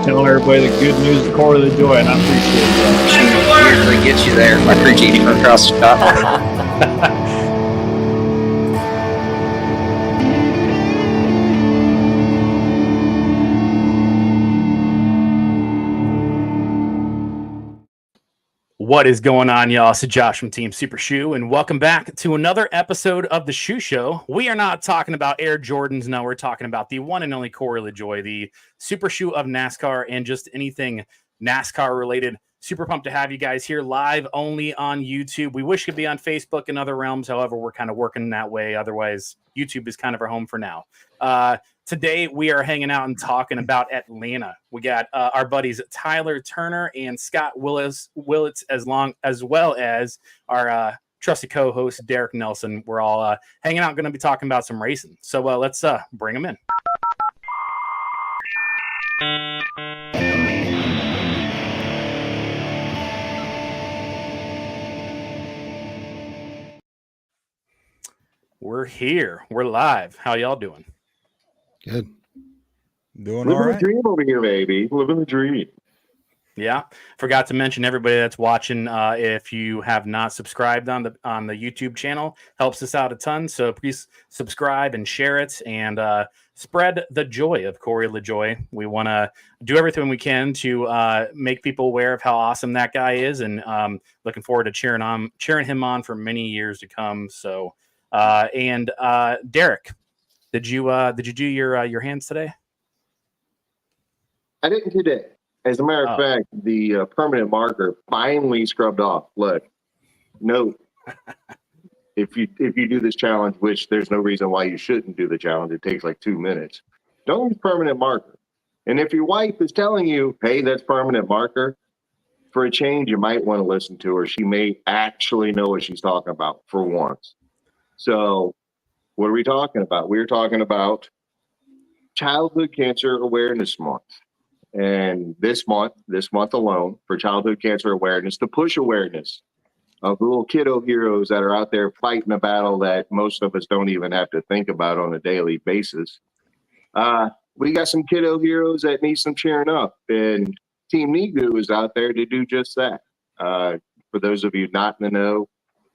telling everybody the good news of Corey LaJoie, and I appreciate that. She usually gets you there. I appreciate you from across the shop. What is going on, y'all? It's Josh from Team Super Shoe, and welcome back to another episode of the Shoe Show. We are not talking about Air Jordans. No, we're talking about the one and only Corey LaJoie, the Super Shoe of NASCAR, and just anything NASCAR related. Super pumped to have you guys here live only on YouTube. We wish it could be on Facebook and other realms. However, we're kind of working that way. Otherwise, YouTube is kind of our home for now. Today, we are hanging out and talking about Atlanta. We got our buddies Tyler Turner and Scott Willits, as well as our trusted co-host Derek Nelson. We're all hanging out, going to be talking about some racing. So let's bring them in. We're here. We're live. How y'all doing? Good. Doing Living all right. the dream over here, baby. Living the dream. Yeah. Forgot to mention everybody that's watching. If you have not subscribed on the YouTube channel, helps us out a ton. So please subscribe and share it and spread the joy of Corey LaJoie. We want to do everything we can to make people aware of how awesome that guy is, and looking forward to cheering him on for many years to come. So, Derek, did you do your hands today? I didn't today. As a matter of fact, the permanent marker finally scrubbed off. Look, note, if you do this challenge, which there's no reason why you shouldn't do the challenge, it takes like 2 minutes. Don't use permanent marker. And if your wife is telling you, hey, that's permanent marker, for a change, you might want to listen to her. She may actually know what she's talking about for once. So what are we talking about? We're talking about Childhood Cancer Awareness Month. And this month alone, for Childhood Cancer Awareness, to push awareness of the little kiddo heroes that are out there fighting a battle that most of us don't even have to think about on a daily basis. We got some kiddo heroes that need some cheering up, and Team NASCAR is out there to do just that. For those of you not in the know,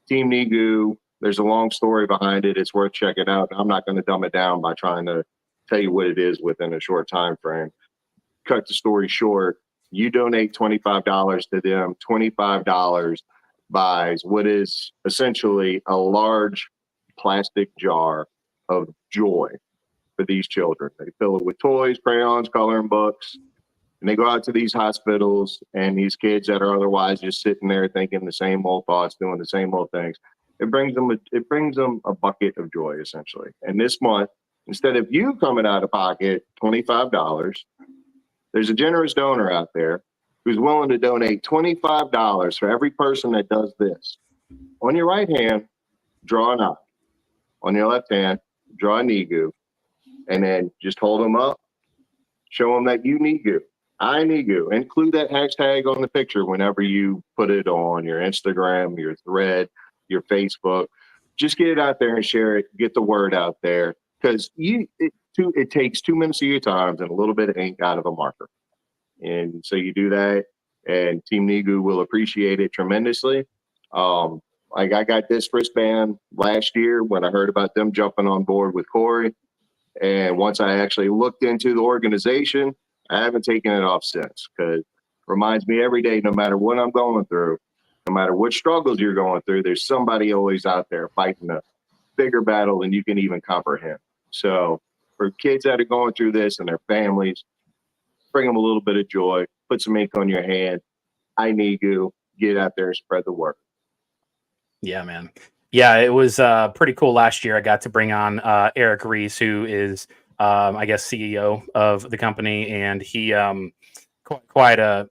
Team NASCAR, there's a long story behind it. It's worth checking out. I'm not going to dumb it down by trying to tell you what it is within a short time frame. Cut the story short, you donate $25 to them. $25 buys what is essentially a large plastic jar of joy for these children. They fill it with toys, crayons, coloring books, and they go out to these hospitals, and these kids that are otherwise just sitting there thinking the same old thoughts, doing the same old things. It brings them a bucket of joy, essentially. And this month, instead of you coming out of pocket $25, there's a generous donor out there who's willing to donate $25 for every person that does this. On your right hand, draw an eye. On your left hand, draw a NASCAR, and then just hold them up. Show them that you NASCAR. iNEGU. Include that hashtag on the picture whenever you put it on your Instagram, your thread, your Facebook. Just get it out there and share it. Get the word out there, because it takes 2 minutes of your time and a little bit of ink out of a marker. And so you do that, and Team NASCAR will appreciate it tremendously. Like I got this wristband last year when I heard about them jumping on board with Corey. And once I actually looked into the organization, I haven't taken it off since, because it reminds me every day, no matter what I'm going through, no matter what struggles you're going through, there's somebody always out there fighting a bigger battle than you can even comprehend. So for kids that are going through this and their families, bring them a little bit of joy, put some ink on your hand. iNEGU, get out there and spread the word. Yeah, man. Yeah, it was pretty cool last year. I got to bring on Eric Reese, who is, I guess, CEO of the company, and he quite a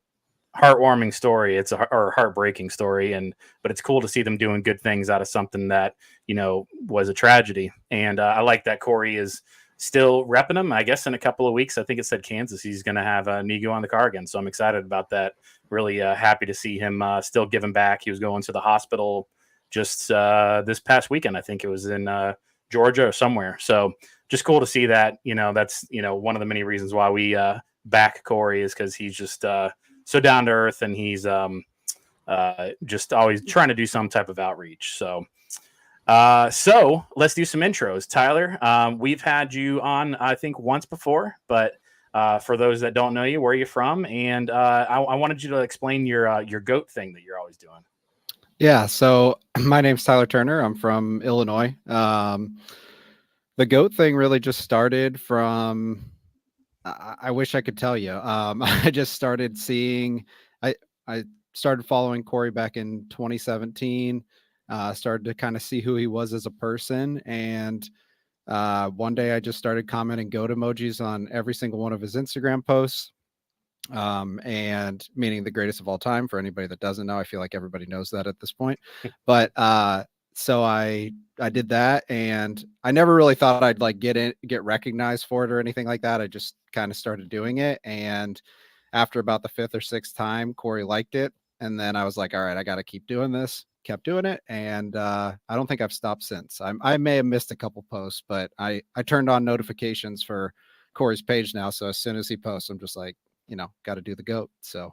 heartwarming story. It's or heartbreaking story, but it's cool to see them doing good things out of something that, you know, was a tragedy. And I like that Corey is still repping him. I guess in a couple of weeks, I think it said Kansas, he's going to have NASCAR on the car again. So I'm excited about that. Really happy to see him still giving back. He was going to the hospital just this past weekend. I think it was in Georgia or somewhere. So just cool to see that. You know, that's, you know, one of the many reasons why we back Corey is because he's just so down to earth, and he's just always trying to do some type of outreach. So let's do some intros. Tyler, we've had you on, I think, once before, but for those that don't know you, where are you from? And I wanted you to explain your goat thing that you're always doing. Yeah, so my name's Tyler Turner. I'm from Illinois. The goat thing really just started from, I wish I could tell you. I just started seeing, I started following Corey back in 2017, started to kind of see who he was as a person. And one day I just started commenting goat emojis on every single one of his Instagram posts. And meaning the greatest of all time. For anybody that doesn't know, I feel like everybody knows that at this point. But so I did that, and I never really thought I'd like get recognized for it or anything like that. I just kind of started doing it, and after about the 5th or 6th time, Corey liked it, and then I was like, all right, I got to keep doing this. Kept doing it, and I don't think I've stopped since. I may have missed a couple posts, but I turned on notifications for Corey's page now, so as soon as he posts, I'm just like, got to do the goat. So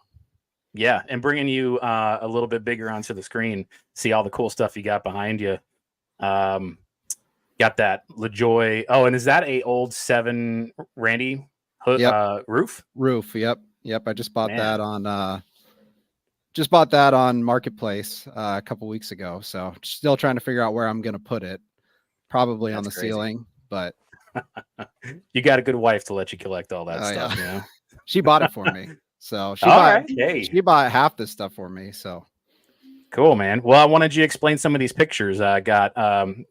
yeah, and bringing you a little bit bigger onto the screen, see all the cool stuff you got behind you. Got that LaJoie. Oh, and is that a old 7 Randy hood, roof? Roof. Yep. I just bought that on Marketplace a couple weeks ago. So still trying to figure out where I'm going to put it. Probably on the ceiling, but you got a good wife to let you collect all that stuff. Yeah. She bought it for me. So she bought half this stuff for me. So cool, man. Well, I wanted you to explain some of these pictures I got.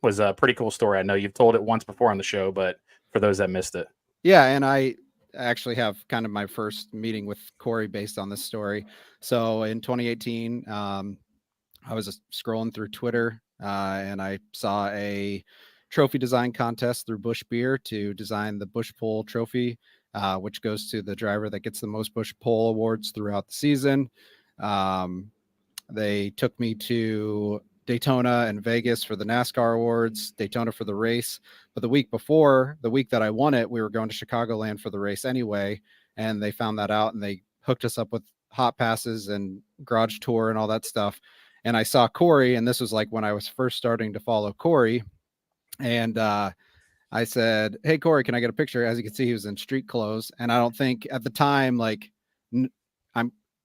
Was a pretty cool story. I know you've told it once before on the show, but for those that missed it. Yeah, and I actually have kind of my first meeting with Corey based on this story. So in 2018, I was scrolling through Twitter and I saw a trophy design contest through Busch Beer to design the Busch Pole trophy, which goes to the driver that gets the most Busch Pole awards throughout the season. They took me to Daytona and Vegas for the NASCAR awards, Daytona for the race. But the week before, the week that I won it, we were going to Chicagoland for the race anyway. And they found that out and they hooked us up with hot passes and garage tour and all that stuff. And I saw Corey, and this was like when I was first starting to follow Corey. And I said, hey, Corey, can I get a picture? As you can see, he was in street clothes. And I don't think at the time, like,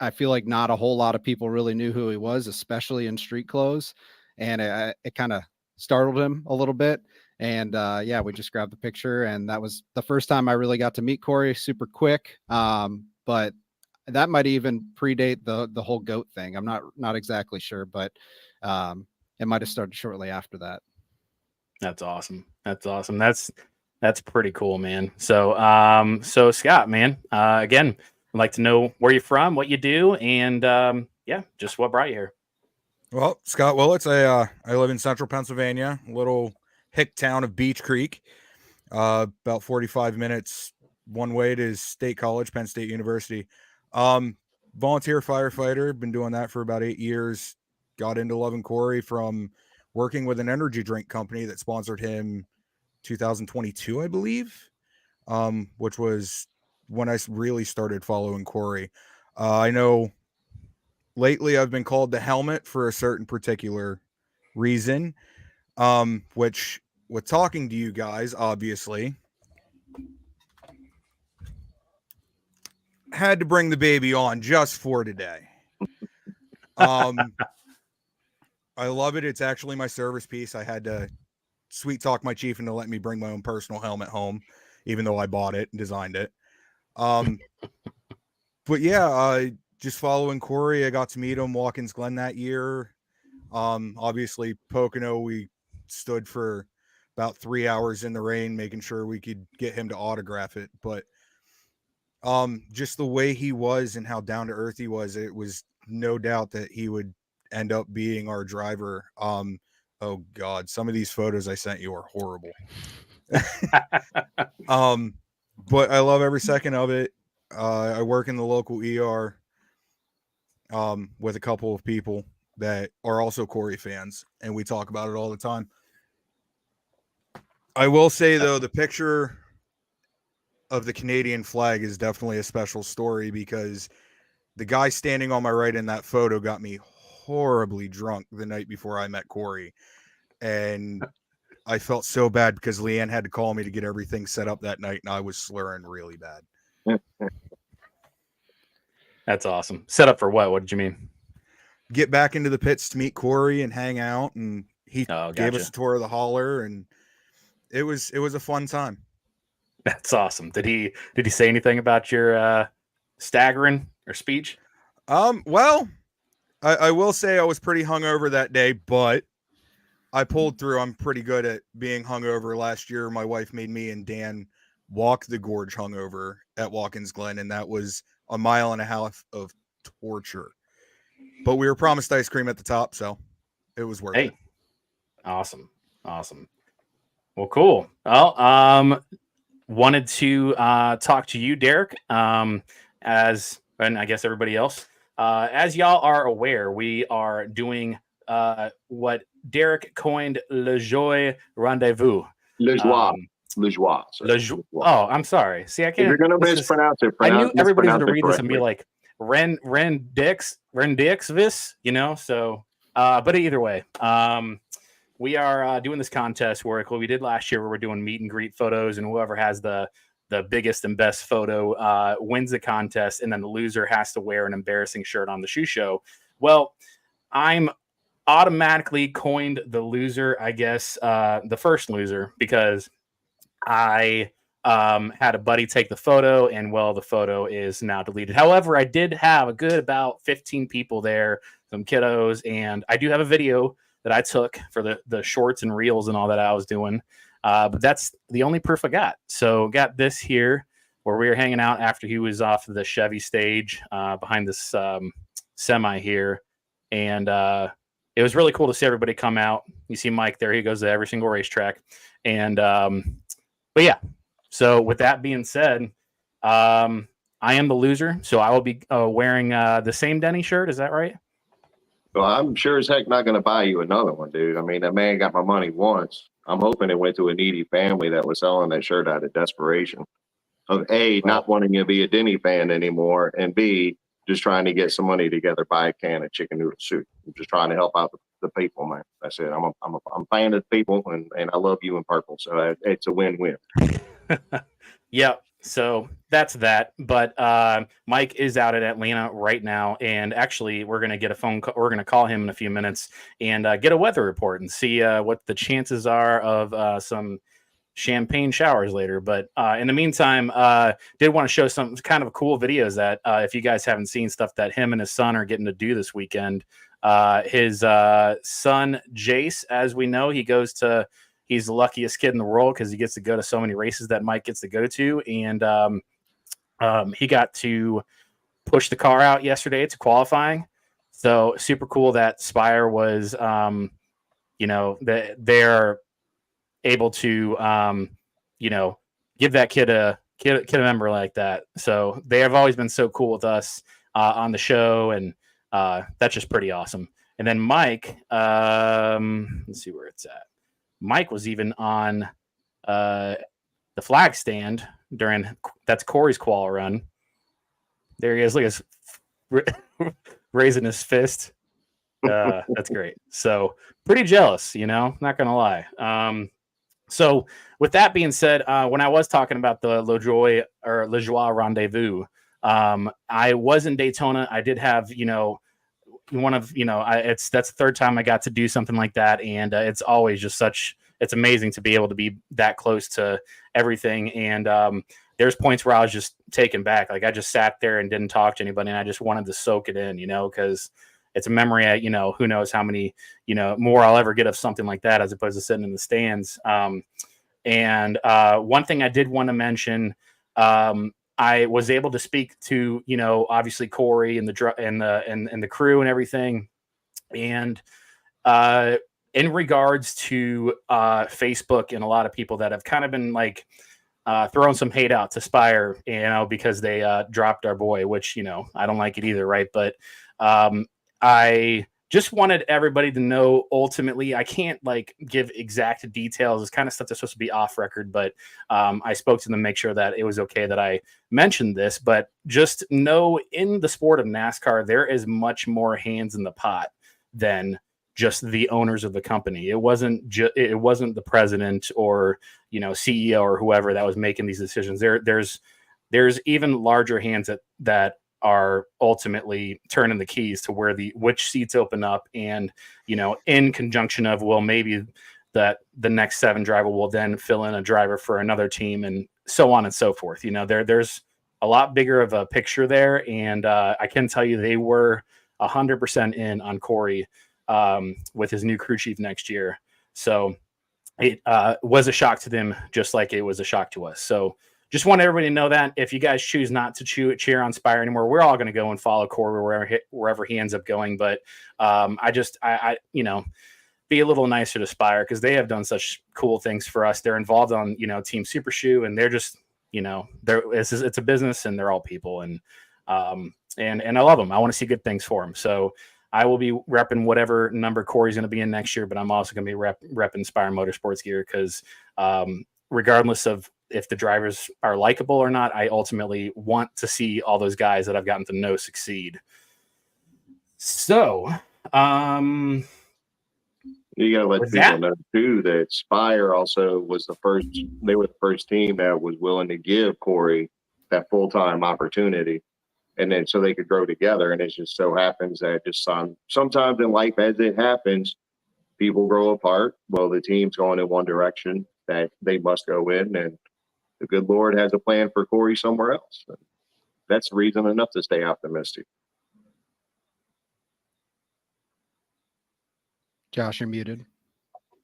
I feel like not a whole lot of people really knew who he was, especially in street clothes. And it kind of startled him a little bit. And we just grabbed the picture. And that was the first time I really got to meet Corey super quick. But that might even predate the whole goat thing. I'm not exactly sure, but it might have started shortly after that. That's awesome. That's pretty cool, man. So Scott, man, again, I'd like to know where you're from, what you do, and just what brought you here. Well, Scott Willits, I live in central Pennsylvania, little hick town of Beech Creek, about 45 minutes one way to State College, Penn State University. Volunteer firefighter, been doing that for about 8 years. Got into loving Corey from working with an energy drink company that sponsored him 2022, I believe, which was when I really started following Corey. I know lately I've been called the helmet for a certain particular reason, which with talking to you guys, obviously, had to bring the baby on just for today. I love it. It's actually my service piece. I had to sweet talk my chief into let me bring my own personal helmet home, even though I bought it and designed it. But yeah, just following Corey, I got to meet him Watkins Glen that year. Obviously Pocono, we stood for about 3 hours in the rain, making sure we could get him to autograph it. But just the way he was and how down to earth he was, it was no doubt that he would end up being our driver. Oh God, some of these photos I sent you are horrible. But I love every second of it. I work in the local ER with a couple of people that are also Corey fans, and we talk about it all the time. I will say though, the picture of the Canadian flag is definitely a special story because the guy standing on my right in that photo got me horribly drunk the night before I met Corey. And I felt so bad because Leanne had to call me to get everything set up that night, and I was slurring really bad. That's awesome. Set up for what? What did you mean? Get back into the pits to meet Corey and hang out, and he Oh, gave gotcha. us a tour of the hauler, and it was a fun time. That's awesome. Did he say anything about your staggering or speech? Well, I will say I was pretty hungover that day, but I pulled through. I'm pretty good at being hungover. Last year, my wife made me and Dan walk the gorge hungover at Watkins Glen, and that was a 1.5 miles of torture. But we were promised ice cream at the top, so it was worth it. Awesome. Well, cool. Well, wanted to talk to you, Derek, and I guess everybody else. As y'all are aware, we are doing what Derek coined LaJoie Rendezvous. LaJoie. Oh, I'm sorry. See, I can't. If you're gonna mispronounce it, I knew everybody's gonna read this and be like Rendixvis, So, but either way, we are doing this contest where we did last year, where we're doing meet and greet photos, and whoever has the biggest and best photo wins the contest, and then the loser has to wear an embarrassing shirt on the shoe show. Well, I'm automatically coined the loser, I guess, the first loser, because I had a buddy take the photo, and the photo is now deleted. However, I did have a good about 15 people there, some kiddos, and I do have a video that I took for the shorts and reels and all that I was doing. But that's the only proof I got. So got this here where we were hanging out after he was off the Chevy stage behind this semi here. And it was really cool to see everybody come out. You see Mike there. He goes to every single racetrack. And but yeah, so with that being said, I am the loser. So I will be wearing the same Denny shirt. Is that right? Well, I'm sure as heck not going to buy you another one, dude. I mean, that man got my money once. I'm hoping it went to a needy family that was selling that shirt out of desperation. Of A, not wanting to be a Denny fan anymore, and B, just trying to get some money together, buy a can of chicken noodle soup. I'm just trying to help out the people, man. That's it. I'm a fan of the people, and I love you in purple, so it's a win-win. Yep. So that's that. But Mike is out at Atlanta right now, and actually, we're gonna get a phone call. We're gonna call him in a few minutes and get a weather report and see what the chances are of some champagne showers later. But in the meantime, did want to show some kind of cool videos that if you guys haven't seen stuff that him and his son are getting to do this weekend. His son Jayce, as we know, he's the luckiest kid in the world because he gets to go to so many races that Mike gets to go to. And he got to push the car out yesterday to qualifying. So super cool that Spire was, that they're able to, give that kid a member like that. So they have always been so cool with us on the show. And that's just pretty awesome. And then Mike, let's see where it's at. Mike was even on the flag stand that's Corey's qual run. There he is. Look at his raising his fist. That's great. So pretty jealous, not going to lie. So with that being said, when I was talking about the LaJoie Rendezvous, I was in Daytona. I did have, that's the third time I got to do something like that. And it's always just it's amazing to be able to be that close to everything. And there's points where I was just taken back. Like I just sat there and didn't talk to anybody, and I just wanted to soak it in, because it's a memory. Who knows how many, more I'll ever get of something like that as opposed to sitting in the stands. And one thing I did want to mention, I was able to speak to, obviously Corey and the crew and everything. And in regards to Facebook and a lot of people that have kind of been like throwing some hate out to Spire, because they dropped our boy, which, I don't like it either. Right. But I just wanted everybody to know, ultimately, I can't like give exact details. It's kind of stuff that's supposed to be off record, but I spoke to them, make sure that it was okay that I mentioned this. But just know, in the sport of NASCAR, there is much more hands in the pot than just the owners of the company. It wasn't the president or, you know, CEO or whoever that was making these decisions. There's even larger hands that are ultimately turning the keys to which seats open up, and, you know, in conjunction of, well, maybe that the next 7 driver will then fill in a driver for another team, and so on and so forth. You know, there's a lot bigger of a picture there. And I can tell you they were 100% in on Corey with his new crew chief next year. So it was a shock to them, just like it was a shock to us. So just want everybody to know that if you guys choose not to cheer on Spire anymore, we're all going to go and follow Corey wherever he ends up going. But I you know, be a little nicer to Spire, because they have done such cool things for us. They're involved on, you know, Team Super Shoe, and they're just, you know, it's a business, and they're all people, and I love them. I want to see good things for them. So I will be repping whatever number Corey's going to be in next year, but I'm also going to be repping Spire Motorsports gear, because regardless of if the drivers are likable or not, I ultimately want to see all those guys that I've gotten to know succeed. So, you got to let people know too that Spire also was they were the first team that was willing to give Corey that full-time opportunity, and then so they could grow together. And it just so happens that just sometimes in life, as it happens, people grow apart. Well, the team's going in one direction that they must go in, and the good Lord has a plan for Corey somewhere else. That's reason enough to stay optimistic. Josh, you're muted.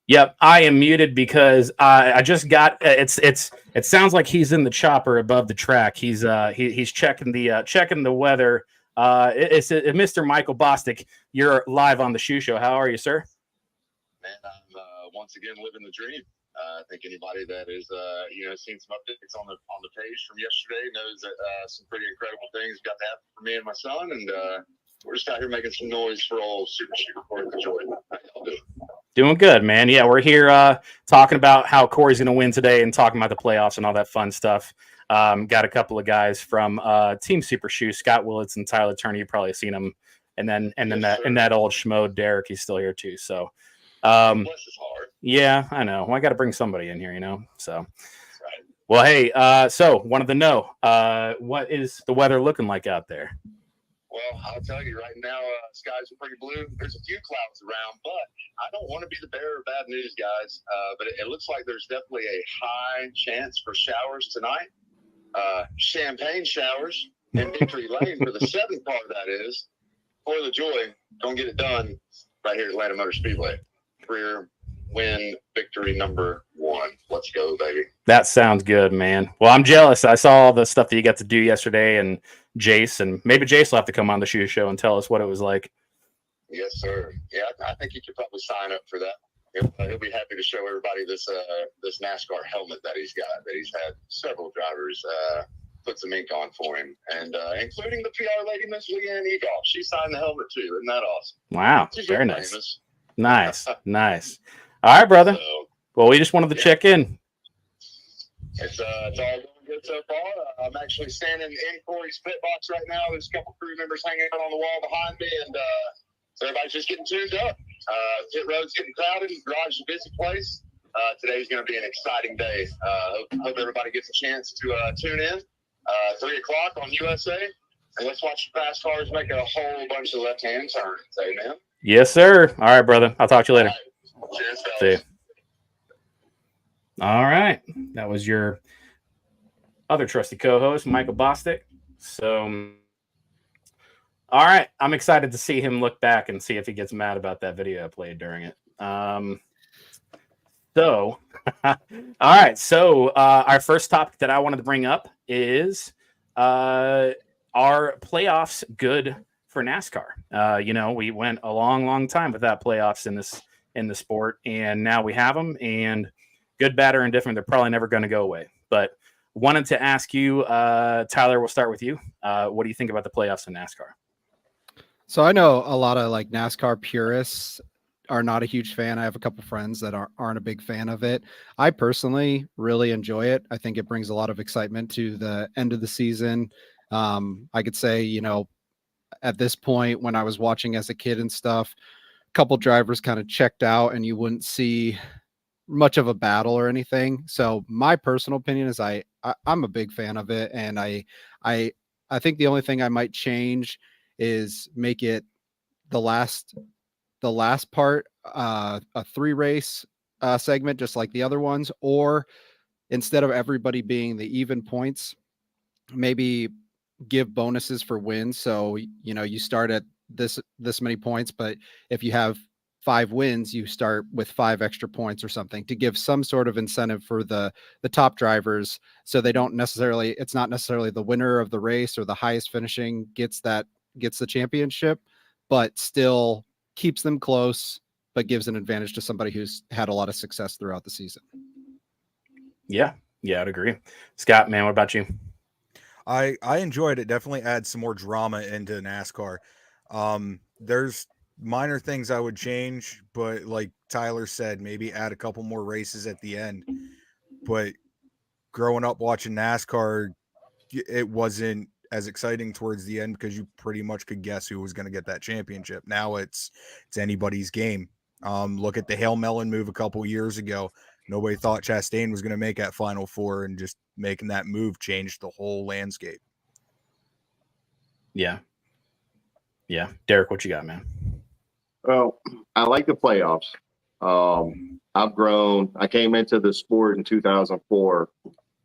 Yep, I am muted because I just got it sounds like he's in the chopper above the track. He's checking the weather. It's Mr. Michael Bostic. You're live on the Shoe Show. How are you, sir? Man, I'm once again living the dream. I think anybody that is seen some updates on the page from yesterday knows that some pretty incredible things got to happen for me and my son, and we're just out here making some noise for old Super Shooter Corey LaJoie. How y'all doing? Doing good, man. Yeah, we're here talking about how Corey's going to win today and talking about the playoffs and all that fun stuff. Got a couple of guys from Team Super Shoe, Scott Willits and Tyler Turner. You've probably seen them, and then that old schmo Derek. He's still here too. So. Bless his heart. Yeah, I know. Well, I got to bring somebody in here, you know. So, right. Well, hey, so wanted to know what is the weather looking like out there? Well, I'll tell you right now, skies are pretty blue. There's a few clouds around, but I don't want to be the bearer of bad news, guys. But it looks like there's definitely a high chance for showers tonight. Champagne showers in Victory Lane for the 7th part of that is. Corey LaJoie, don't get it done right here at Atlanta Motor Speedway. Career win victory number 1. Let's go, baby. That sounds good, man. Well, I'm jealous. I saw all the stuff that you got to do yesterday, and Jayce, and maybe Jayce will have to come on the Shoe Show and tell us what it was like. Yes, sir. Yeah, I think he could probably sign up for that. He'll be happy to show everybody this NASCAR helmet that he's got, that he's had several drivers put some ink on for him, and including the PR lady, Miss Leanne Egoff. She signed the helmet too. Isn't that awesome? Wow, She's very nice. Famous. Nice. All right, brother. So, well, we just wanted to check in. It's all going good so far. I'm actually standing in Corey's pit box right now. There's a couple crew members hanging out on the wall behind me, and so everybody's just getting tuned up. Pit road's getting crowded. Garage is a busy place. Today's going to be an exciting day. Hope everybody gets a chance to tune in. 3 o'clock on USA, and let's watch the fast cars make a whole bunch of left-hand turns. Amen. Yes, sir. All right, brother. I'll talk to you later. Right. Cheers, fellas. See you. All right. That was your other trusty co-host, Michael Bostic. So, all right. I'm excited to see him look back and see if he gets mad about that video I played during it. So, all right. So, our first topic that I wanted to bring up is are playoffs good for NASCAR? We went a long time without playoffs in the sport, and now we have them. And good, bad, or indifferent, they're probably never going to go away. But wanted to ask you, Tyler, we'll start with you. What do you think about the playoffs in NASCAR? So I know a lot of like NASCAR purists are not a huge fan. I have a couple friends that aren't a big fan of it. I personally really enjoy it. I think it brings a lot of excitement to the end of the season. I could say, you know, at this point when I was watching as a kid and stuff, a couple drivers kind of checked out and you wouldn't see much of a battle or anything. So my personal opinion is I'm a big fan of it. And I think the only thing I might change is make it the last part, a 3 race segment, just like the other ones, or instead of everybody being the even points, maybe give bonuses for wins. So, you know, you start at this many points, but if you have 5 wins, you start with 5 extra points or something to give some sort of incentive for the top drivers. So they don't necessarily, it's not necessarily the winner of the race or the highest finishing gets the championship, but still keeps them close, but gives an advantage to somebody who's had a lot of success throughout the season. Yeah, I'd agree. Scott, man, what about you? I enjoyed it. Definitely adds some more drama into NASCAR. There's minor things I would change, but like Tyler said, maybe add a couple more races at the end. But growing up watching NASCAR, it wasn't as exciting towards the end because you pretty much could guess who was going to get that championship. Now it's anybody's game. Look at the Hail Melon move a couple years ago. Nobody thought Chastain was going to make that Final Four, and just making that move changed the whole landscape. Yeah. Derek, what you got, man? Well, I like the playoffs. I've grown. I came into the sport in 2004,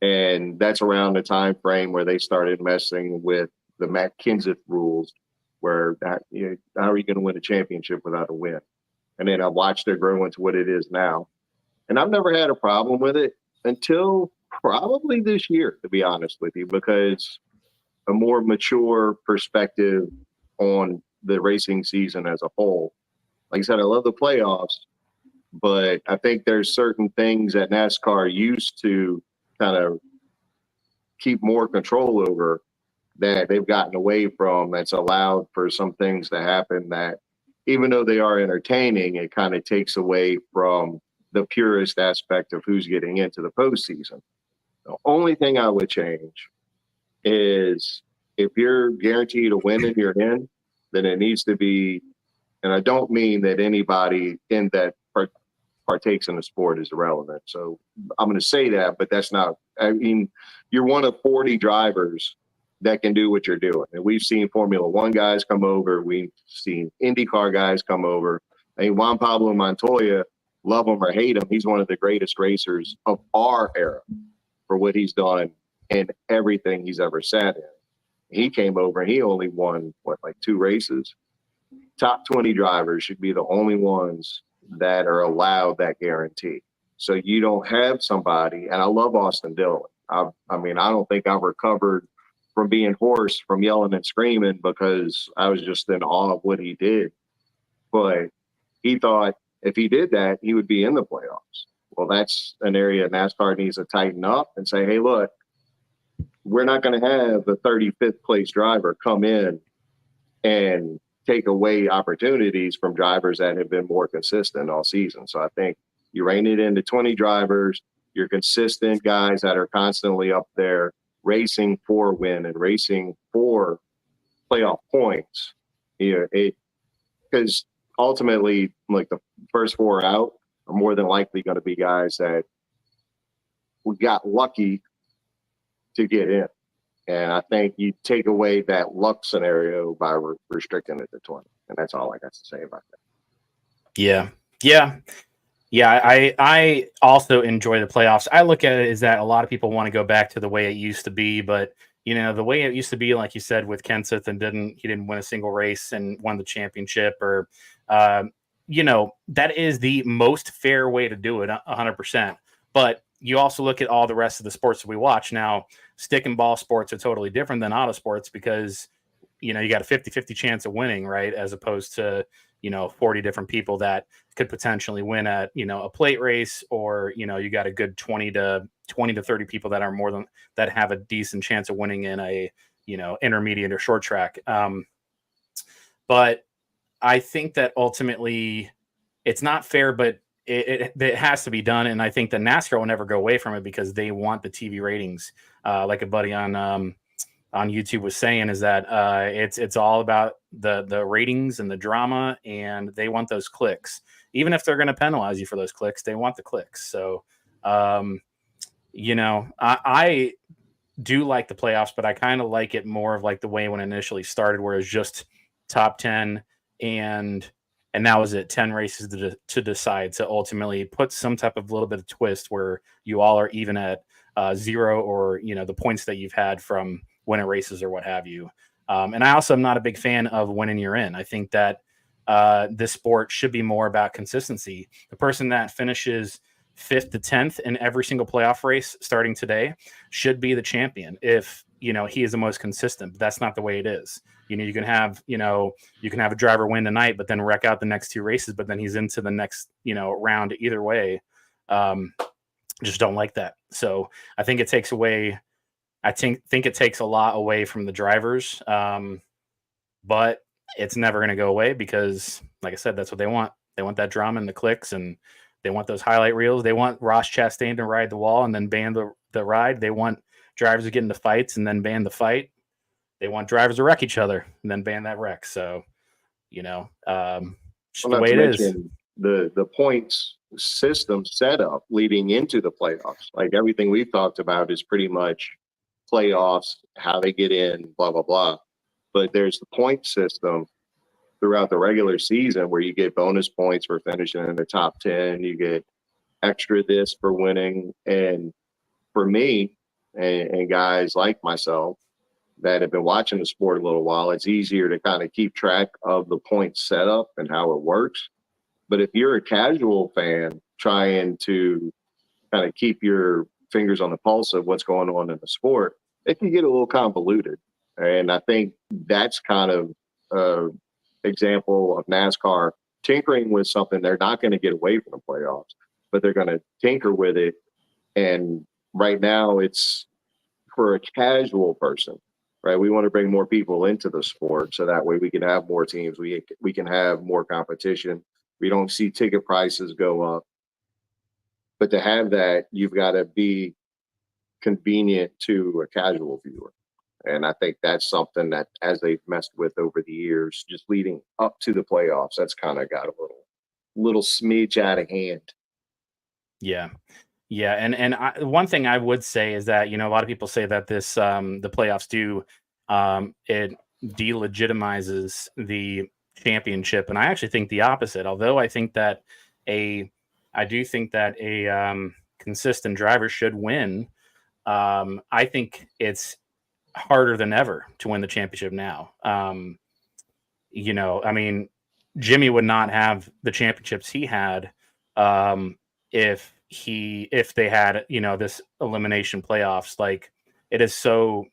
and that's around the time frame where they started messing with the Matt Kenseth rules, where how are you going to win a championship without a win? And then I watched it grow into what it is now. And I've never had a problem with it until probably this year, to be honest with you, because a more mature perspective on the racing season as a whole. Like I said, I love the playoffs, but I think there's certain things that NASCAR used to kind of keep more control over that they've gotten away from, that's allowed for some things to happen that, even though they are entertaining, it kind of takes away from the purest aspect of who's getting into the postseason. The only thing I would change is if you're guaranteed a win and you're in, then it needs to be, and I don't mean that anybody in that partakes in the sport is irrelevant. So I'm going to say that, but that's not, I mean, you're one of 40 drivers that can do what you're doing. And we've seen Formula One guys come over. We've seen IndyCar guys come over. I mean, Juan Pablo Montoya, love him or hate him, he's one of the greatest racers of our era for what he's done and everything he's ever sat in. He came over and he only won, like 2 races. Top 20 drivers should be the only ones that are allowed that guarantee. So you don't have somebody, and I love Austin Dillon. I mean, I don't think I've recovered from being hoarse, from yelling and screaming, because I was just in awe of what he did. But he thought if he did that, he would be in the playoffs. Well, that's an area NASCAR needs to tighten up and say, hey, look, we're not going to have a 35th place driver come in and take away opportunities from drivers that have been more consistent all season. So I think you rein it into 20 drivers, you're consistent guys that are constantly up there racing for win and racing for playoff points. Because ultimately, like, the first 4 out are more than likely going to be guys that we got lucky to get in. And I think you take away that luck scenario by restricting it to 20. And that's all I got to say about that. Yeah. I also enjoy the playoffs. I look at it as that a lot of people want to go back to the way it used to be, but the way it used to be, like you said, with Kenseth, and he didn't win a single race and won the championship, or that is the most fair way to do it, 100%. But you also look at all the rest of the sports that we watch now. Stick and ball sports are totally different than auto sports because you got a 50-50 chance of winning, right? As opposed to 40 different people that could potentially win at a plate race, or you got a good 20 to 30 people that are that have a decent chance of winning in a intermediate or short track. But I think that ultimately it's not fair, but it has to be done. And I think that NASCAR will never go away from it because they want the TV ratings. Like a buddy on YouTube was saying, is that it's all about the ratings and the drama, and they want those clicks. Even if they're going to penalize you for those clicks, they want the clicks. So, I do like the playoffs, but I kind of like it more of like the way when it initially started, where it's just top 10 and now is it 10 races to decide, to ultimately put some type of little bit of twist where you all are even at zero, or the points that you've had from winning races or what have you. And I also am not a big fan of winning you're in. I think that this sport should be more about consistency. The person that finishes 5th to 10th in every single playoff race starting today should be the champion if he is the most consistent. But that's not the way it is. You can have a driver win tonight but then wreck out the next 2 races, but then he's into the next round either way. Just don't like that. So I think it takes away, I think it takes a lot away from the drivers, but it's never going to go away because, like I said, that's what they want. They want that drama and the clicks, and they want those highlight reels. They want Ross Chastain to ride the wall and then ban the ride. They want drivers to get into fights and then ban the fight. They want drivers to wreck each other and then ban that wreck. So, the way it is. The points system setup leading into the playoffs, like everything we've talked about is pretty much playoffs, how they get in, blah, blah, blah. But there's the point system throughout the regular season where you get bonus points for finishing in the top 10. You get extra this for winning. And for me and guys like myself that have been watching the sport a little while, it's easier to kind of keep track of the point setup and how it works. But if you're a casual fan trying to kind of keep your fingers on the pulse of what's going on in the sport, it can get a little convoluted. And I think that's kind of an example of NASCAR tinkering with something. They're not going to get away from the playoffs, but they're going to tinker with it. And right now it's for a casual person, right? We want to bring more people into the sport so that way we can have more teams. We can have more competition. We don't see ticket prices go up. But to have that, you've got to be convenient to a casual viewer. And I think that's something that, as they've messed with over the years, just leading up to the playoffs, that's kind of got a little smidge out of hand. Yeah. Yeah. And one thing I would say is that, a lot of people say that this, the playoffs it delegitimizes the championship. And I actually think the opposite, although I think that a consistent driver should win. I think it's harder than ever to win the championship now. Jimmy would not have the championships he had if they had this elimination playoffs. Like, it is so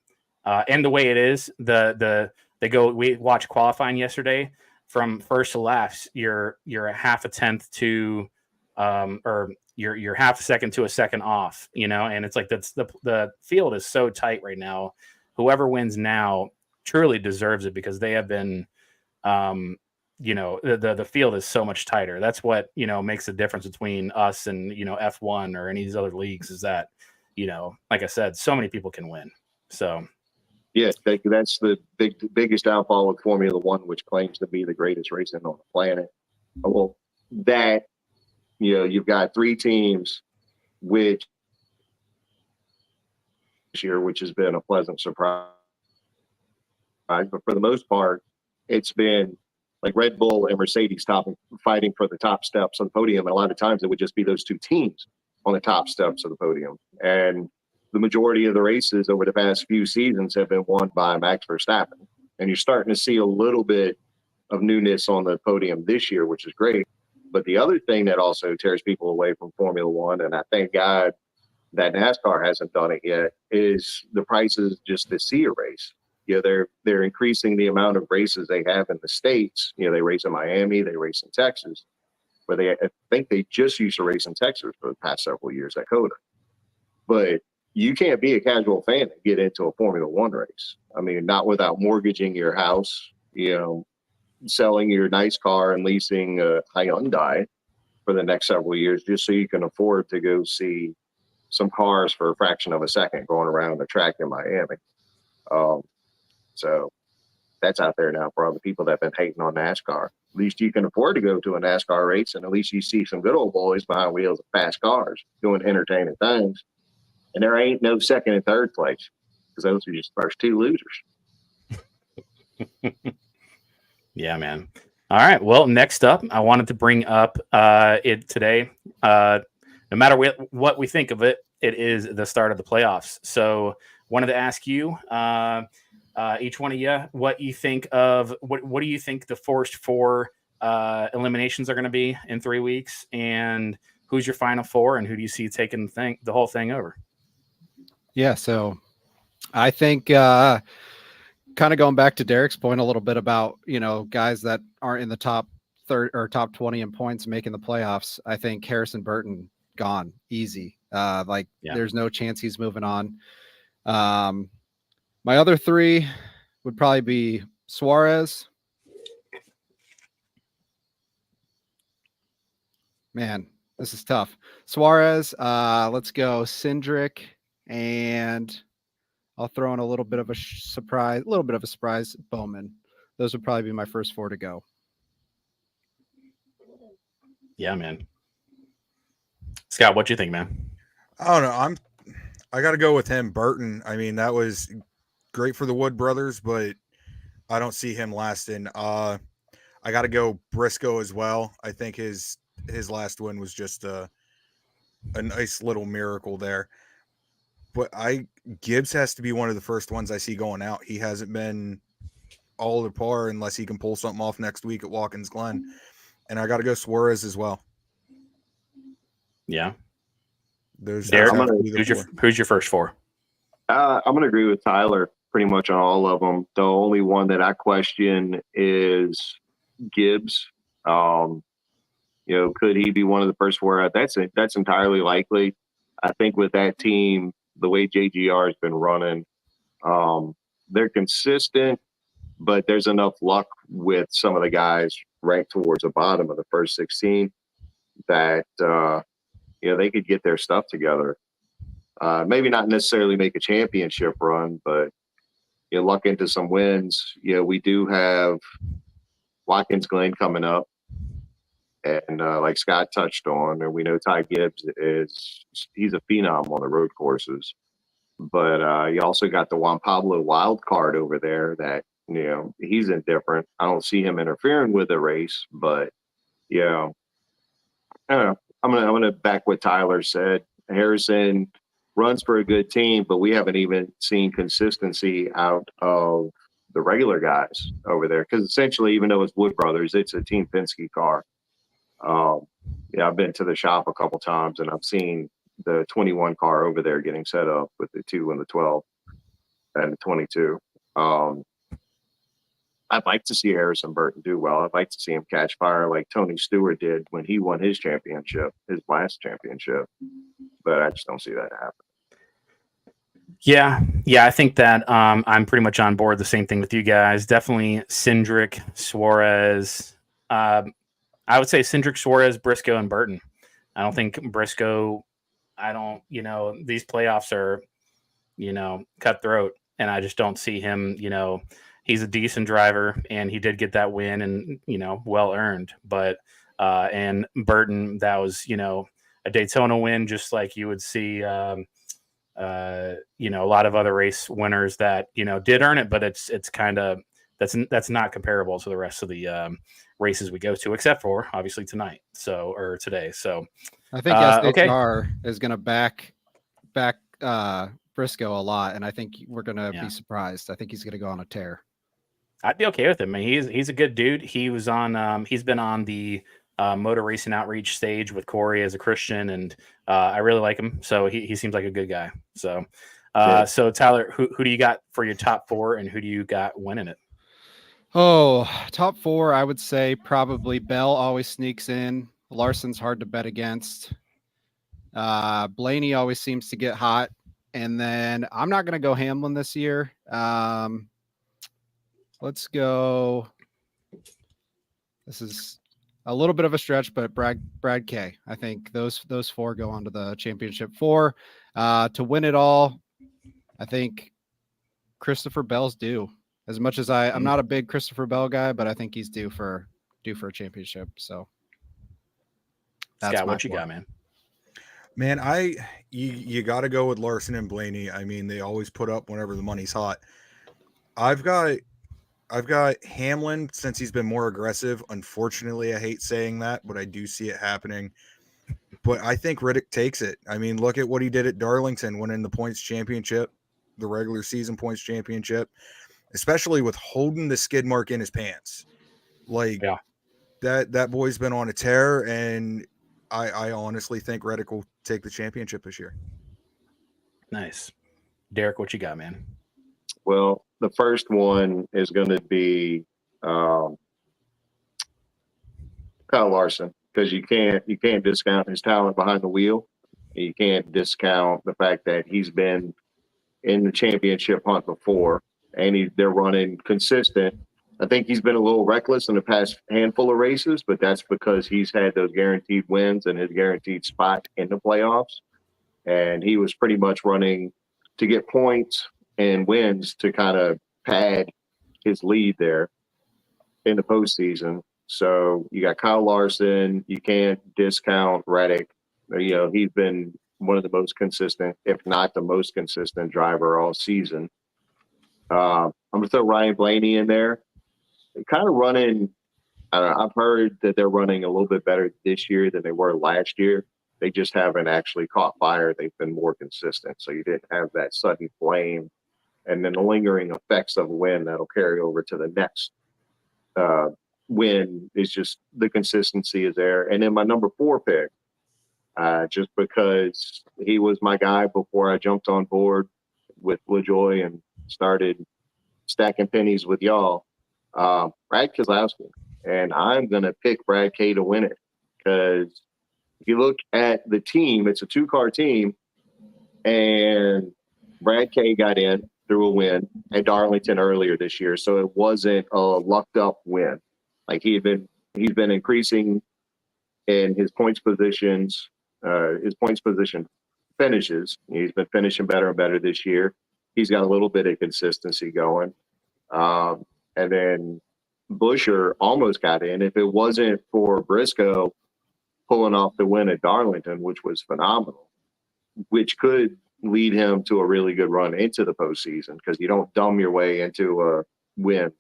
and the way it is, we watched qualifying yesterday. From first to last, you're a half a tenth to or you're half a second to a second off, and it's like the field is so tight right now. Whoever wins now truly deserves it because they have been the field is so much tighter. That's what makes the difference between us and F1 or any of these other leagues, is that like I said, so many people can win. So yeah, that's the biggest downfall of Formula One, which claims to be the greatest racing on the planet. Well, that you've got 3 teams, which this year, which has been a pleasant surprise. But for the most part, it's been like Red Bull and Mercedes fighting for the top steps on the podium. And a lot of times it would just be those 2 teams on the top steps of the podium. And the majority of the races over the past few seasons have been won by Max Verstappen. And you're starting to see a little bit of newness on the podium this year, which is great. But the other thing that also tears people away from Formula One, and I thank God that NASCAR hasn't done it yet, is the prices just to see a race. They're increasing the amount of races they have in the States. They race in Miami, they race in Texas, but I think they just used to race in Texas for the past several years at Coda. But you can't be a casual fan and get into a Formula One race. I mean, not without mortgaging your house, selling your nice car and leasing a Hyundai for the next several years, just so you can afford to go see some cars for a fraction of a second going around the track in Miami. So that's out there now for all the people that have been hating on NASCAR. At least you can afford to go to a NASCAR race, and at least you see some good old boys behind wheels of fast cars doing entertaining things. And there ain't no second and third place, because those are just the first two losers. Yeah, man. All right. Well, next up, I wanted to bring up it today. No matter what we think of it, it is the start of the playoffs. So wanted to ask you, each one of you, what you think of what do you think the first 4 eliminations are going to be in 3 weeks, and who's your final 4, and who do you see taking the whole thing over? Yeah, so I think kind of going back to Derek's point a little bit about, guys that aren't in the top 30 or top 20 in points making the playoffs. I think Harrison Burton gone easy. There's no chance he's moving on. My other 3 would probably be Suarez. Man, this is tough. Suarez, let's go Cindric, and I'll throw in a little bit of a surprise, Bowman. Those would probably be my first 4 to go. Yeah, man. Scott, what do you think, man? I don't know. I got to go with him, Burton. I mean, that was great for the Wood brothers, but I don't see him lasting. I got to go Briscoe as well. I think his last win was just a nice little miracle there. But Gibbs has to be one of the first ones I see going out. He hasn't been all to par unless he can pull something off next week at Watkins Glen. And I got to go Suarez as well. Yeah. Derek, who's your first 4? I'm going to agree with Tyler pretty much on all of them. The only one that I question is Gibbs. Could he be one of the first 4? That's entirely likely. I think with that team, the way JGR has been running, they're consistent, but there's enough luck with some of the guys ranked towards the bottom of the first 16 that they could get their stuff together. Maybe not necessarily make a championship run, but luck into some wins. We do have Watkins Glen coming up, and like Scott touched on, and we know Ty Gibbs he's a phenom on the road courses. But you also got the Juan Pablo wild card over there that he's indifferent. I don't see him interfering with the race, but I don't know. I'm gonna back what Tyler said. Harrison runs for a good team, but we haven't even seen consistency out of the regular guys over there. Because essentially, even though it's Wood Brothers, it's a Team Penske car. I've been to the shop a couple times, and I've seen the 21 car over there getting set up with the 2 and the 12 and the 22. I'd like to see Harrison Burton do well. I'd like to see him catch fire like Tony Stewart did when he won his last championship. But I just don't see that happen. Yeah, I think that I'm pretty much on board the same thing with you guys. Definitely Cindric, Suarez. I would say Cindric, Suarez, Briscoe, and Burton. I don't think Briscoe. These playoffs are, cutthroat, and I just don't see him. He's a decent driver, and he did get that win, and well earned. But and Burton, that was a Daytona win, just like you would see. A lot of other race winners that did earn it, but it's kind of that's not comparable to the rest of the races we go to, except for obviously tonight. Or today. So I think SHR is going to back Briscoe a lot, and I think we're going to be surprised. I think he's going to go on a tear. I'd be okay with him. I mean, he's a good dude. He was on. He's been on the motor racing outreach stage with Corey as a Christian, and I really like him. So he seems like a good guy. So, so Tyler, who do you got for your top 4, and who do you got winning it? Oh, top 4, I would say probably Bell always sneaks in. Larson's hard to bet against. Blaney always seems to get hot, and then I'm not going to go Hamlin this year. Let's go this is a little bit of a stretch, but Brad K. I think those four go on to the championship 4. To win it all, I think Christopher Bell's due. As much as I'm not a big Christopher Bell guy, but I think he's due for a championship. So that's Scott, what you got, man? Man, you got to go with Larson and Blaney. I mean, they always put up whenever the money's hot. I've got Hamlin, since he's been more aggressive. Unfortunately, I hate saying that, but I do see it happening. But I think Riddick takes it. I mean, look at what he did at Darlington, winning the points championship, the regular season points championship, especially with holding the skid mark in his pants. Like, yeah. That boy's been on a tear, and I honestly think Riddick will take the championship this year. Nice. Derek, what you got, man? Well, the first one is going to be Kyle Larson, because you can't discount his talent behind the wheel. You can't discount the fact that he's been in the championship hunt before, and they're running consistent. I think he's been a little reckless in the past handful of races, but that's because he's had those guaranteed wins and his guaranteed spot in the playoffs. And he was pretty much running to get points and wins to kind of pad his lead there in the postseason. So you got Kyle Larson. You can't discount Reddick. You know, he's been one of the most consistent, if not the most consistent driver all season. I'm going to throw Ryan Blaney in there. They're kind of running, I've heard that they're running a little bit better this year than they were last year. They just haven't actually caught fire. They've been more consistent. So you didn't have that sudden flame and then the lingering effects of a win that'll carry over to the next win. Is just the consistency is there. And then my number 4 pick, just because he was my guy before I jumped on board with LaJoie and started stacking pennies with y'all, Brad Keselowski. And I'm going to pick Brad K to win it, because if you look at the team, it's a 2-car team, and Brad K got in through a win at Darlington earlier this year. So it wasn't a lucked up win. Like he's been increasing in his points position finishes. He's been finishing better and better this year. He's got a little bit of consistency going. And then Buscher almost got in. If it wasn't for Briscoe pulling off the win at Darlington, which was phenomenal, which could lead him to a really good run into the postseason, because you don't dumb your way into a win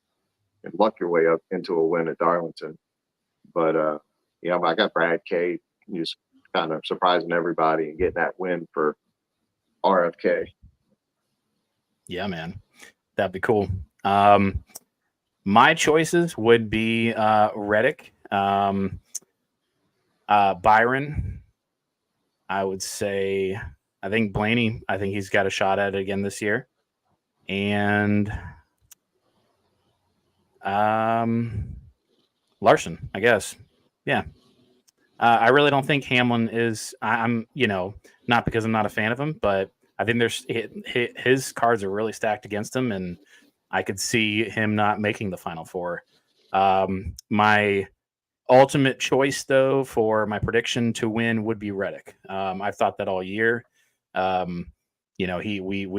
and luck your way up into a win at Darlington. But, I got Brad K just kind of surprising everybody and getting that win for RFK. Yeah, man. That'd be cool. My choices would be Reddick, Byron. I would say, I think Blaney. I think he's got a shot at it again this year, and Larson, I guess. Yeah. I really don't think Hamlin is. I'm, not because I'm not a fan of him, but I think his cards are really stacked against him, and I could see him not making the Final Four. My ultimate choice, though, for my prediction to win would be Reddick. I've thought that all year. We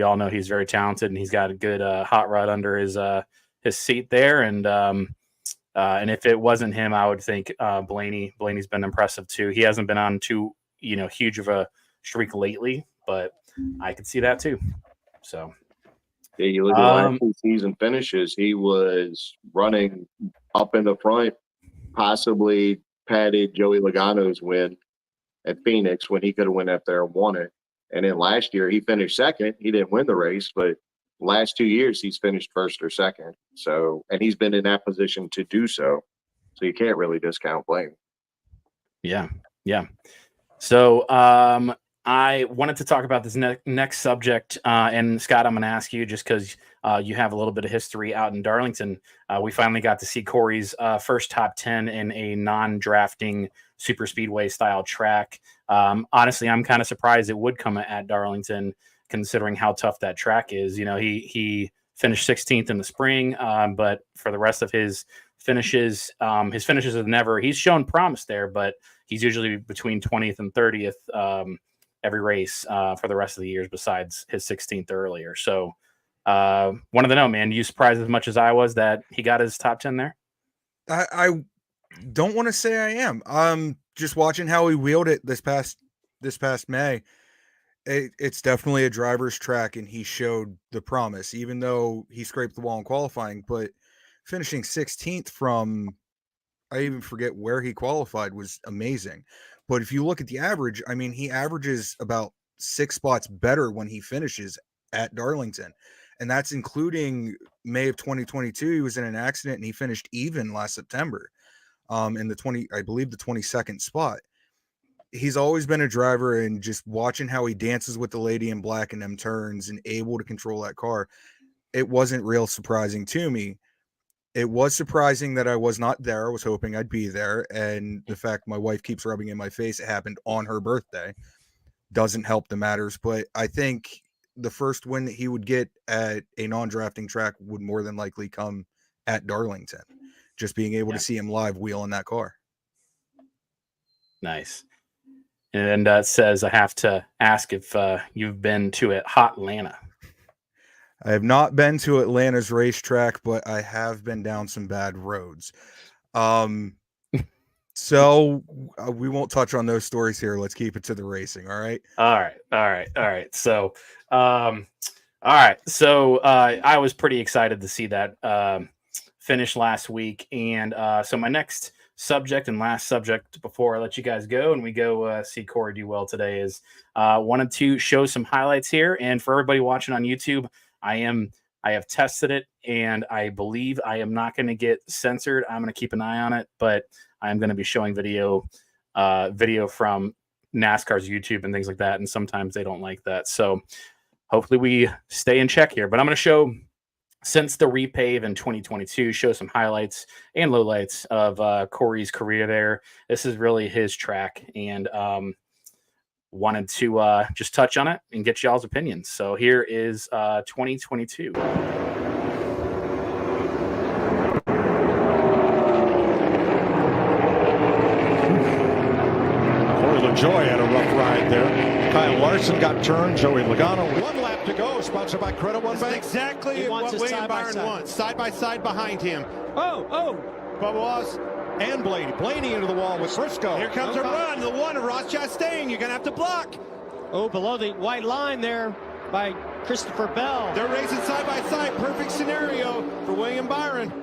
all know he's very talented, and he's got a good hot rod under his seat there. And if it wasn't him, I would think Blaney. Blaney's been impressive too. He hasn't been on too huge of a streak lately, but I could see that too. So. Yeah, you look at the last 2 season finishes, he was running up in the front, possibly padded Joey Logano's win at Phoenix when he could have went up there and won it. And then last year he finished second. He didn't win the race, but last 2 years he's finished first or second. So, and he's been in that position to do so. So you can't really discount Blaine. Yeah. Yeah. So, I wanted to talk about this next subject, and Scott, I'm going to ask you, just because you have a little bit of history out in Darlington. We finally got to see Corey's first top 10 in a non-drafting super speedway style track. Honestly, I'm kind of surprised it would come at Darlington, considering how tough that track is. He finished 16th in the spring, but for the rest of his finishes. His finishes have never. He's shown promise there, but he's usually between 20th and 30th every race for the rest of the years, besides his 16th earlier. So, wanted to know, man, you surprised as much as I was that he got his top 10 there? I don't want to say I am. Just watching how he wheeled it this past May. It's definitely a driver's track, and he showed the promise, even though he scraped the wall in qualifying. But finishing 16th from, I even forget where he qualified, was amazing. But if you look at the average, I mean, he averages about 6 spots better when he finishes at Darlington. And that's including May of 2022. He was in an accident and he finished even last September in the 22nd spot. He's always been a driver, and just watching how he dances with the lady in black in them turns and able to control that car, it wasn't real surprising to me. It was surprising that I was not there. I was hoping I'd be there. And the fact my wife keeps rubbing in my face, it happened on her birthday, doesn't help the matters. But I think the first win that he would get at a non-drafting track would more than likely come at Darlington, just being able to see him live wheeling that car. Nice. And it says, I have to ask if you've been to Hot Atlanta. I have not been to Atlanta's racetrack, but I have been down some bad roads. So we won't touch on those stories here. Let's keep it to the racing. All right. All right. So, I was pretty excited to see that finish last week. And so my next subject and last subject before I let you guys go and we go see Corey do well today is wanted to show some highlights here. And for everybody watching on YouTube, I have tested it, and I believe I am not going to get censored. I'm going to keep an eye on it, but I'm going to be showing video from NASCAR's YouTube and things like that. And sometimes they don't like that. So hopefully we stay in check here, but I'm going to show, since the repave in 2022, show some highlights and lowlights of Corey's career there. This is really his track, and wanted to just touch on it and get y'all's opinions. So here is 2022. Corey LaJoie had a rough ride there. Kyle Larson got turned. Joey Logano. 1 lap to go. Sponsored by Credit One Bank. Exactly what William Byron wants. Side by side behind him. Oh. Bubba Wallace. And Blaney into the wall with Briscoe. Here comes a run. The one of Ross Chastain. You're going to have to block. Oh, below the white line there by Christopher Bell. They're racing side by side. Perfect scenario for William Byron.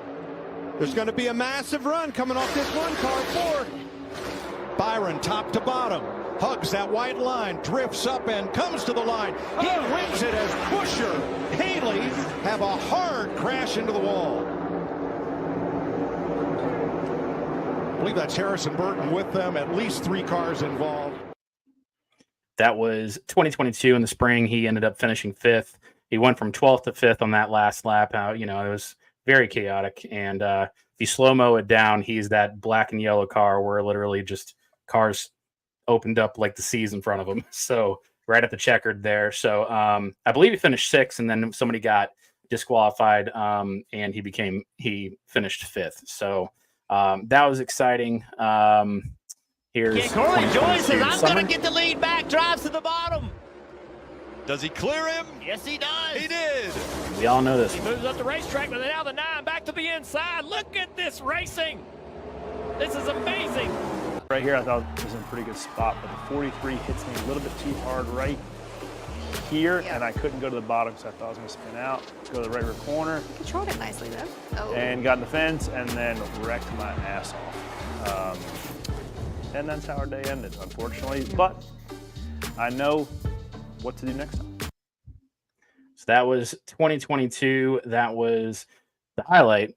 There's going to be a massive run coming off this one car. 4. Byron top to bottom. Hugs that white line. Drifts up and comes to the line. He wins it as Buescher, Haley have a hard crash into the wall. I believe that's Harrison Burton with them. At least 3 cars involved. That was 2022 in the spring. He ended up finishing 5th. He went from 12th to 5th on that last lap. It was very chaotic. And if you slow-mo it down, he's that black and yellow car where literally just cars opened up like the seas in front of him. So right at the checkered there. So I believe he finished 6th, and then somebody got disqualified, and he finished 5th. So that was exciting. Here's Corey LaJoie says, I'm going to get the lead back, drives to the bottom. Does he clear him? Yes, he does. He did. We all know this. He moves up the racetrack, but now the 9 back to the inside. Look at this racing. This is amazing. Right here, I thought it was in a pretty good spot, but the 43 hits me a little bit too hard right here, and I couldn't go to the bottom, so I thought I was going to spin out, go to the right rear corner. Controlled it nicely, though. Oh. And got in the fence, and then wrecked my ass off. And that's how our day ended, unfortunately. But I know what to do next time. So that was 2022. That was the highlight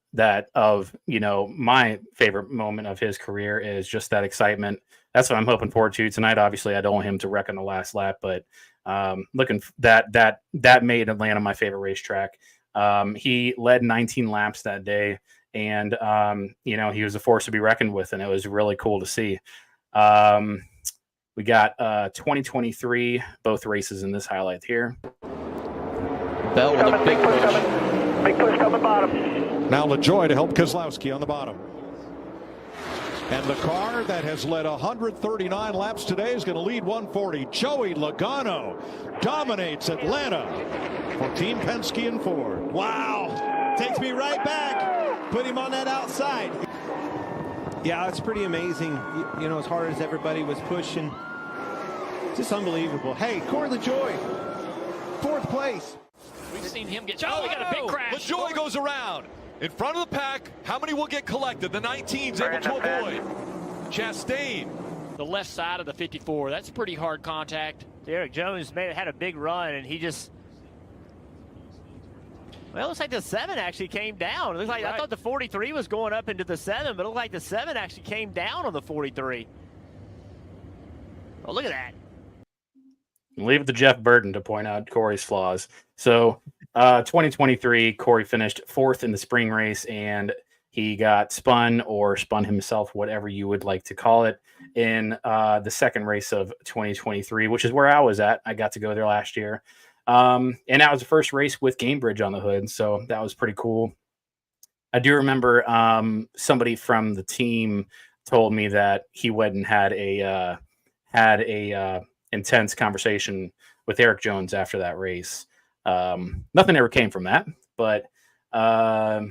of my favorite moment of his career is just that excitement. That's what I'm hoping forward to tonight. Obviously, I don't want him to wreck on the last lap, but looking that made Atlanta my favorite racetrack. He led 19 laps that day, and he was a force to be reckoned with, and it was really cool to see. We got 2023, both races in this highlight here. Bell with a big push. Big push coming bottom. Now LaJoie to help Kozlowski on the bottom. And the car that has led 139 laps today is going to lead 140. Joey Logano dominates Atlanta for Team Penske and Ford. Wow. Takes me right back. Put him on that outside. Yeah, it's pretty amazing. You know, as hard as everybody was pushing, just unbelievable. Hey, Corey LaJoie, 4th place. We've seen him get. Oh, we got a big crash. LaJoie goes around. In front of the pack, how many will get collected? The 19's able to avoid. Chastain. The left side of the 54. That's pretty hard contact. Derek Jones had a big run, and he just. Well, it looks like the 7 actually came down. It looks like I thought the 43 was going up into the 7, but it looked like the 7 actually came down on the 43. Oh, look at that. Leave it to Jeff Burton to point out Corey's flaws. So 2023, Corey finished 4th in the spring race, and he got spun himself, whatever you would like to call it, in the second race of 2023, which is where I was at. I got to go there last year. And that was the first race with Gamebridge on the hood, so that was pretty cool. I do remember somebody from the team told me that he went and had a intense conversation with Eric Jones after that race. Nothing ever came from that, but all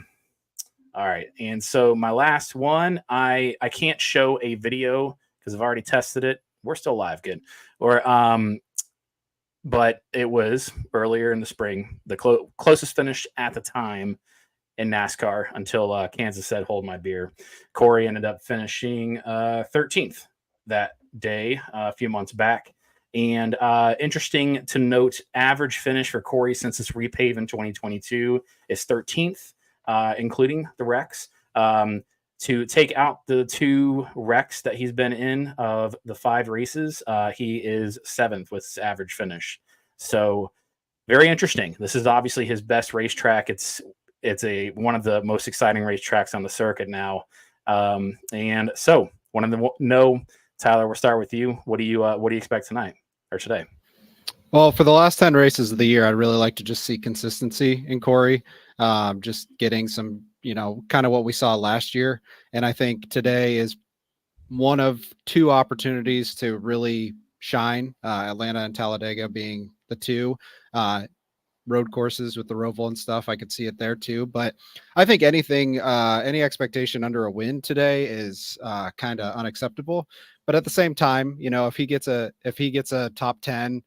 right. And so my last one, I can't show a video because I've already tested it. We're still live, good. But it was earlier in the spring, the closest finish at the time in NASCAR until Kansas said, hold my beer. Corey ended up finishing 13th that day a few months back. And interesting to note, average finish for Corey since it's repave in 2022 is 13th, including the wrecks. To take out the 2 wrecks that he's been in of the 5 races, he is 7th with his average finish. So very interesting. This is obviously his best racetrack. It's one of the most exciting racetracks on the circuit now. And so wanted to know, Tyler, we'll start with you. What do you expect tonight or today? Well, for the last 10 races of the year, I'd really like to just see consistency in Corey, just getting some, kind of what we saw last year. And I think today is one of 2 opportunities to really shine, Atlanta and Talladega being the 2 road courses with the Roval and stuff. I could see it there too. But I think any expectation under a win today is kind of unacceptable. But at the same time, if he gets a top 10,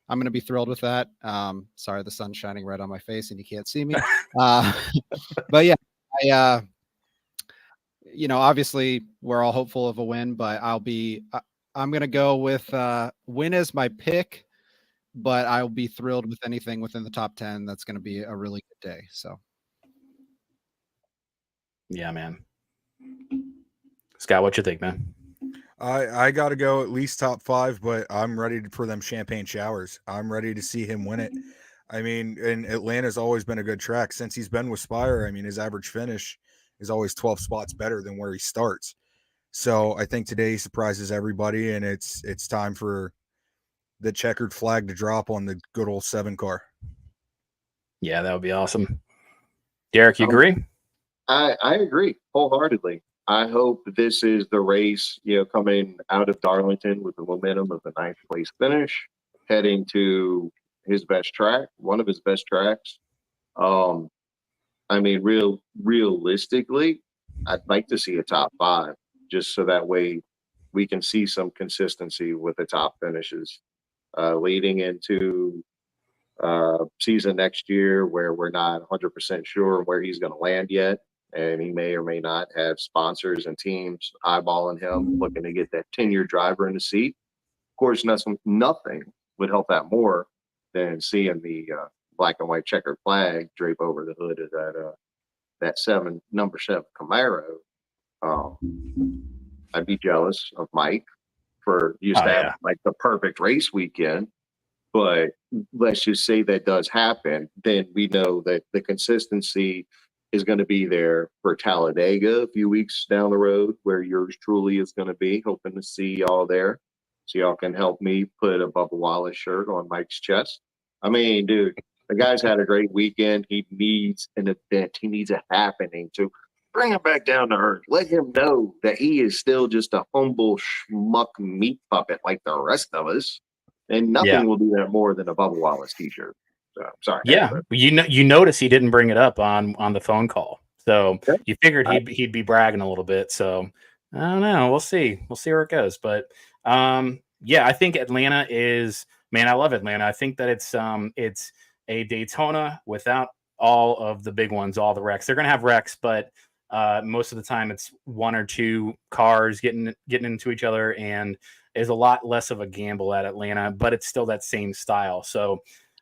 I'm going to be thrilled with that. Sorry, the sun's shining right on my face and you can't see me. But yeah, obviously we're all hopeful of a win, but I'm going to go with win as my pick, but I'll be thrilled with anything within the top 10. That's going to be a really good day. So. Yeah, man. Scott, what you think, man? I got to go at least top 5, but I'm ready for them champagne showers. I'm ready to see him win it. I mean, and Atlanta's always been a good track since he's been with Spire. I mean, his average finish is always 12 spots better than where he starts. So I think today he surprises everybody, and it's time for the checkered flag to drop on the good old 7 car. Yeah, that would be awesome. Derek, you agree? I agree wholeheartedly. I hope this is the race, coming out of Darlington with the momentum of the 9th place finish, heading to his best track, one of his best tracks. I mean, realistically, I'd like to see a top 5, just so that way we can see some consistency with the top finishes leading into season next year, where we're not 100% sure where he's going to land yet. And he may or may not have sponsors and teams eyeballing him, looking to get that 10-year driver in the seat. Of course, nothing would help that more than seeing the black and white checkered flag drape over the hood of that number 7 Camaro. I'd be jealous of Mike for used to have like the perfect race weekend. But let's just say that does happen, then we know that the consistency is going to be there for Talladega a few weeks down the road, where yours truly is going to be. Hoping to see y'all there, so y'all can help me put a Bubba Wallace shirt on Mike's chest. I mean, dude, The guy's had a great weekend. He needs an event. He needs a happening to bring him back down to earth. Let him know that he is still just a humble schmuck meat puppet like the rest of us. And nothing will do that more than a Bubba Wallace t-shirt. So, sorry. Yeah, you notice he didn't bring it up on the phone call. So you figured he'd be bragging a little bit. So I don't know. We'll see. We'll see where it goes. But yeah, I think Atlanta is, man, I love Atlanta. I think that it's a Daytona without all of the big ones, all the wrecks. They're gonna have wrecks, but most of the time it's one or two cars getting into each other, and is a lot less of a gamble at Atlanta, but it's still that same style. So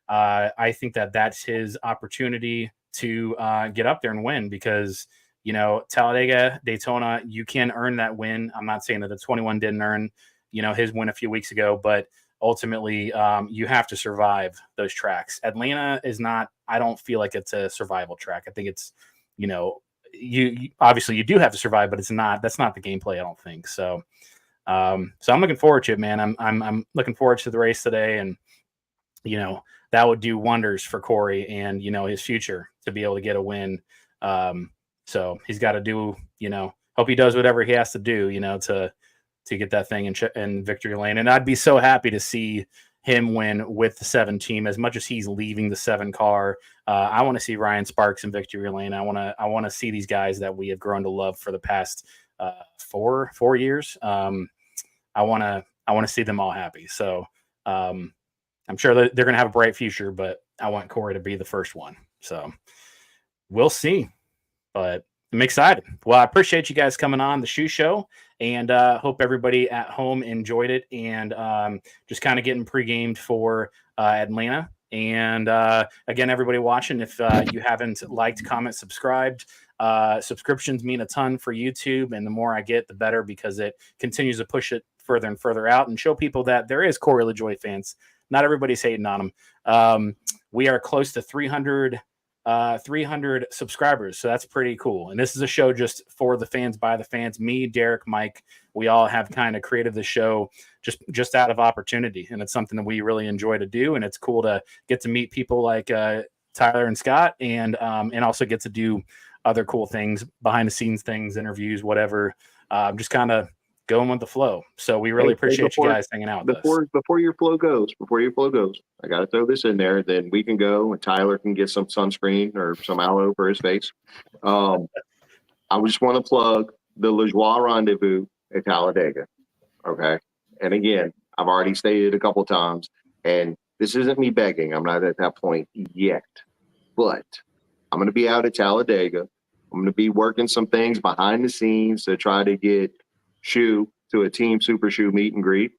I think that that's his opportunity to get up there and win, because, you know, Talladega, Daytona, you can earn that win. I'm not saying that the 21 didn't earn, you know, his win a few weeks ago, but ultimately you have to survive those tracks. Atlanta is not, I don't feel like it's a survival track. I think it's, you know, you obviously you do have to survive, but that's not the gameplay, I don't think. So I'm looking forward to it, man. I'm looking forward to the race today, and, you know, that would do wonders for Corey and, you know, his future to be able to get a win. So he's got to do, you know, hope he does whatever he has to do, you know, to get that thing in victory lane. And I'd be so happy to see him win with the 7 team, as much as he's leaving the 7 car. I want to see Ryan Sparks in victory lane. I want to see these guys that we have grown to love for the past 4 years. I want to see them all happy. So I'm sure that they're going to have a bright future, but I want Corey to be the first one. So we'll see, but I'm excited. Well, I appreciate you guys coming on the Shoe Show, and hope everybody at home enjoyed it, and just kind of getting pre-gamed for Atlanta. And again, everybody watching, if you haven't liked, comment, subscribed, subscriptions mean a ton for YouTube, and the more I get, the better, because it continues to push it further and further out and show people that there is Corey LaJoie fans. Not everybody's hating on him. We are close to 300 subscribers, so that's pretty cool. And this is a show just for the fans, by the fans. Me, Derek, Mike, we all have kind of created the show just out of opportunity, and it's something that we really enjoy to do. And it's cool to get to meet people like Tyler and Scott, and also get to do other cool things, behind the scenes things, interviews, whatever. Just kind of going with the flow. So we really appreciate you guys hanging out with us. Before your flow goes, I got to throw this in there. Then we can go, and Tyler can get some sunscreen or some aloe for his face. I just want to plug the LaJoie Rendezvous at Talladega. Okay. And again, I've already stated a couple times, and this isn't me begging. I'm not at that point yet, but I'm going to be out at Talladega. I'm going to be working some things behind the scenes to try to get Shoe to a Team Super Shoe meet and greet.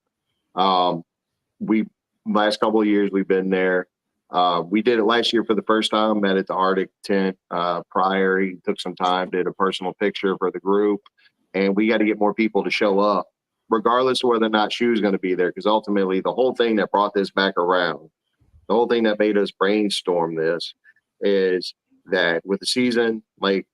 Last couple of years we've been there. We did it last year for the first time, met at the Arctic tent. Prior, he took some time, did a personal picture for the group, and we got to get more people to show up, regardless of whether or not Shoe's going to be there, because ultimately the whole thing that brought this back around, the whole thing that made us brainstorm this, is that with the season like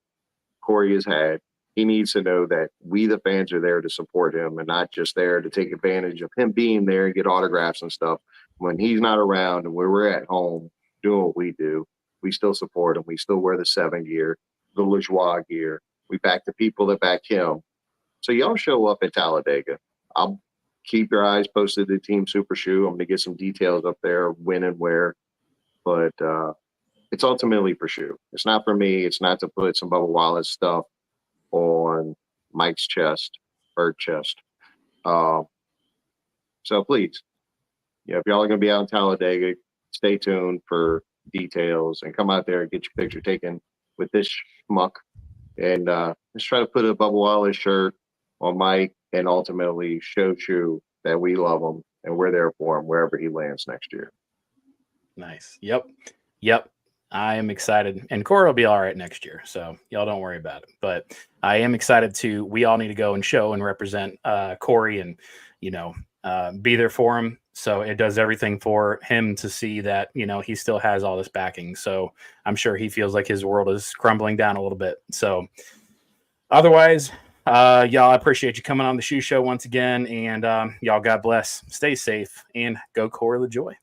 Corey has had, he needs to know that we, the fans, are there to support him, and not just there to take advantage of him being there and get autographs and stuff. When he's not around and we're at home doing what we do, we still support him. We still wear the 7 gear, the LaJoie gear. We back the people that back him. So y'all show up at Talladega. I'll keep your eyes posted to Team Super Shoe. I'm going to get some details up there, when and where. But it's ultimately for Shoe. It's not for me. It's not to put some Bubba Wallace stuff on Mike's chest, Bird chest. So please, if y'all are going to be out in Talladega, stay tuned for details, and come out there and get your picture taken with this schmuck. And let's try to put a Bubba Wallace shirt on Mike, and ultimately show Shoe that we love him and we're there for him wherever he lands next year. Nice. Yep. I am excited, and Corey will be all right next year, so y'all don't worry about it. But I am excited we all need to go and show and represent Corey, and, be there for him. So it does everything for him to see that, he still has all this backing. So I'm sure he feels like his world is crumbling down a little bit. So otherwise, y'all, I appreciate you coming on the Shoe Show once again, and y'all, God bless, stay safe, and go Corey LaJoie.